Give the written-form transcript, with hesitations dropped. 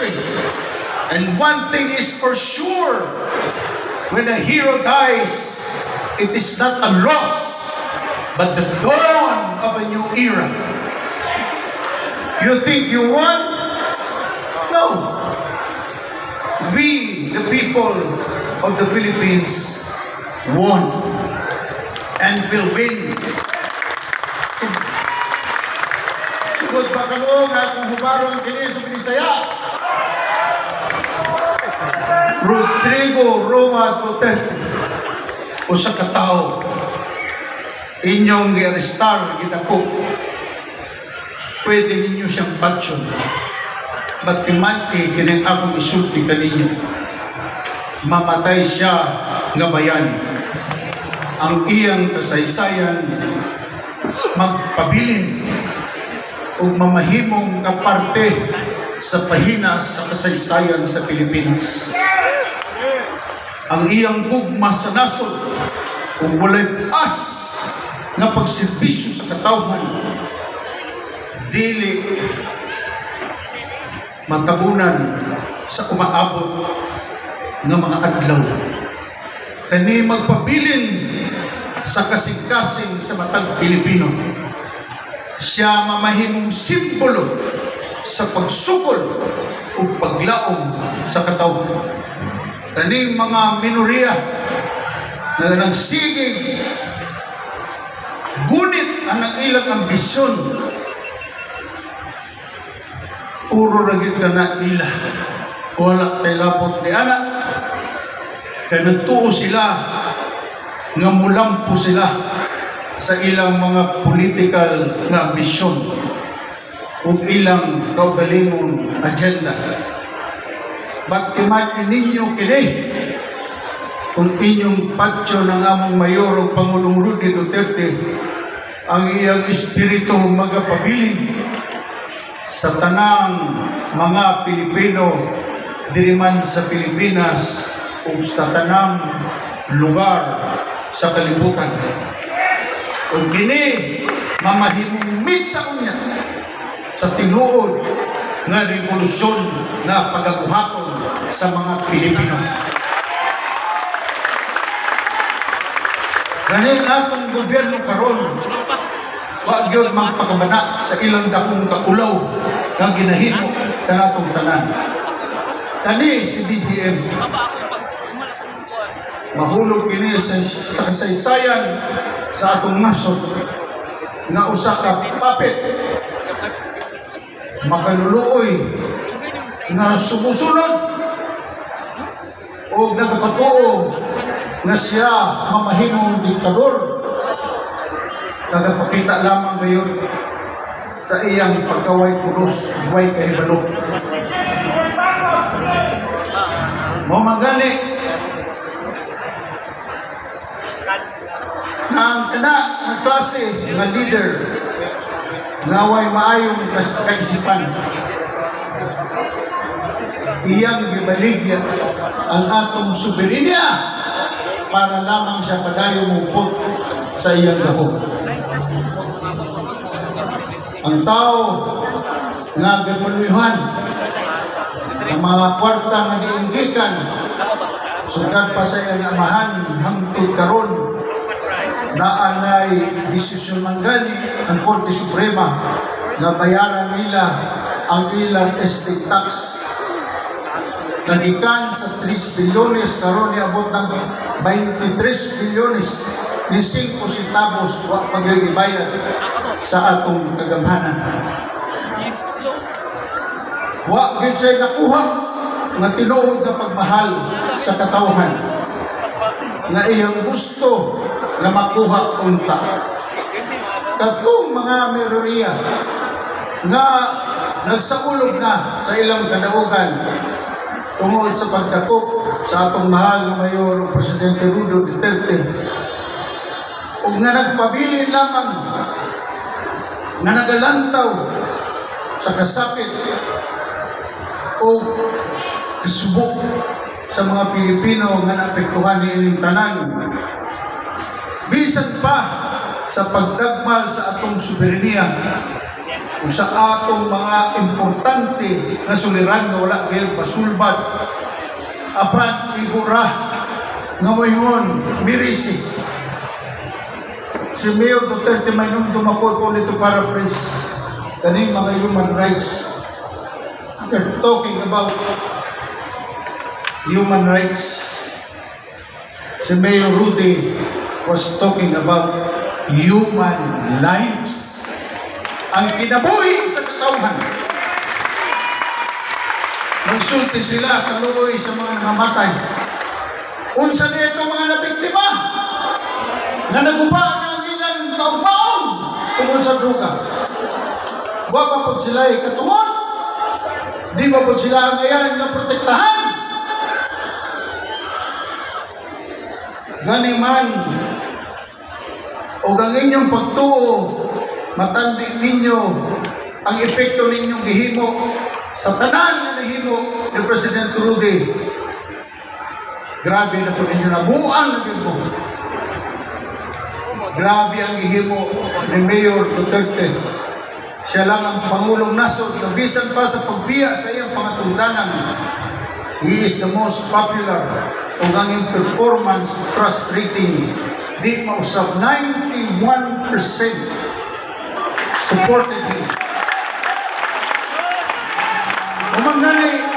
history. And one thing is for sure, when a hero dies, it is not a loss, but the dawn of a new era. You think you won? No. We, the people of the Philippines, won and will win. Sugod ba ka mo nga kung hubaron kini sa Binisaya? Rodrigo Roa Duterte o sa katao inyong i-arestar gidako, pwede ninyo siyang patsyon. Magtimanti kining akong isulti kaninyo. Mamatay siya nga bayani. Ang iyang kasaysayan magpabilin o mamahimong kaparte sa pahina sa kasaysayan sa Pilipinas. Ang iyang gugma sa nasod kung walay as nga pagserbisyo sa katawhan, dili matabunan sa umaabot ng mga adlaw. Kani magpabilin sa kasing-kasing sa matag Pilipino. Siya mamahimong simbolo sa pagsukol o paglaom sa katawhan. Kani mga minoriya na nagsigig gunit ang ilang ambisyon, puro ragit ka na ila, wala kay labot ni anak, kaya nagtuo sila, nga mulampo sila sa ilang mga political na ambisyon o ilang kaugalingon agenda. Bakit ninyo kini kung inyong patyo ng among mayor o Pangulong Rudy Duterte ang iyang espiritu magapabilin sa tanang mga Pilipino diriman sa Pilipinas o sa tanang lugar sa kalibutan. Kung kini mamahimumit sa unya sa tinuod nga revolusyon na pagabuhaton sa mga Pilipino. Ganun atong gobyerno karon, wag yun magpakabana sa ilang dakong kaulaw nga ginahimo kanatong tanan. Kani si BBM mahulog kini sa kasaysayan sa atong nasod nga usa ka papet makaluluoy nga sumusunod o nagapatuo nga siya mamahimong diktador. Nagapakita lamang ngayon sa iyang pagkaway pulos, huway kahibalo. Mamagani ang kana ng klase nga leader nga way maayong kaisipan, iyang gibaligya ang atong soberenya para lamang siya padayon mupot sa iyang dahog. Ang tao nga gapuluyhan ang mga kwarta nga diinggikan sugad pa sa iyang amahan hangtod karon naanay desisyon manggani ang Korte Suprema nga bayaran nila ang ilang estate tax nagikan sa 3 bilyones karon niabot ng 23 bilyones ni 5 centavos wa paggibayad sa atong kagamhanan. Wa gid siya nakuha nga tinuod nga pagmahal sa katawhan nga iyang gusto nga makuha unta. Katong mga meroriya nga nagsaulog na sa ilang kadaugan tungod sa pagdakop sa atong mahal na mayor o Presidente Rudy Duterte o nga nagpabilin lamang nga nagalantaw sa kasapit o kasubok sa mga Pilipino nga naapektuhan niining tanan. Bisan pa sa pagdagmal sa atong soberenya kung sa atong mga importante nga suliran nga wala kayo pasulbad apan igura nga moingon mirisi si Mayor Duterte may nung tumakoy po nito para praise kaning mga human rights. They're talking about human rights. Si Mayor Rudy was talking about human lives. Ang kinabuhi sa katauhan. Magsulti sila, kaluoy sa mga nangamatay. Unsa nito mga nabiktima nga naguba ng ilang taon-taon tungkol sa druga. Wa pa po sila katungod. Di ba po sila ngayon na protektahan? Ganiman o ang inyong pagtuo matandi ninyo ang epekto ninyong gihimo sa tanan nga nahimo ni President Rudy. Grabe na po ninyo nabuang na po. Grabe ang gihimo ni Mayor Duterte. Siya lang ang Pangulong Nasod na bisan pa sa pagbiya sa iyang pangatungdanan. He is the most popular o ang iyong performance trust rating di mausap 91% supported him. Umang gani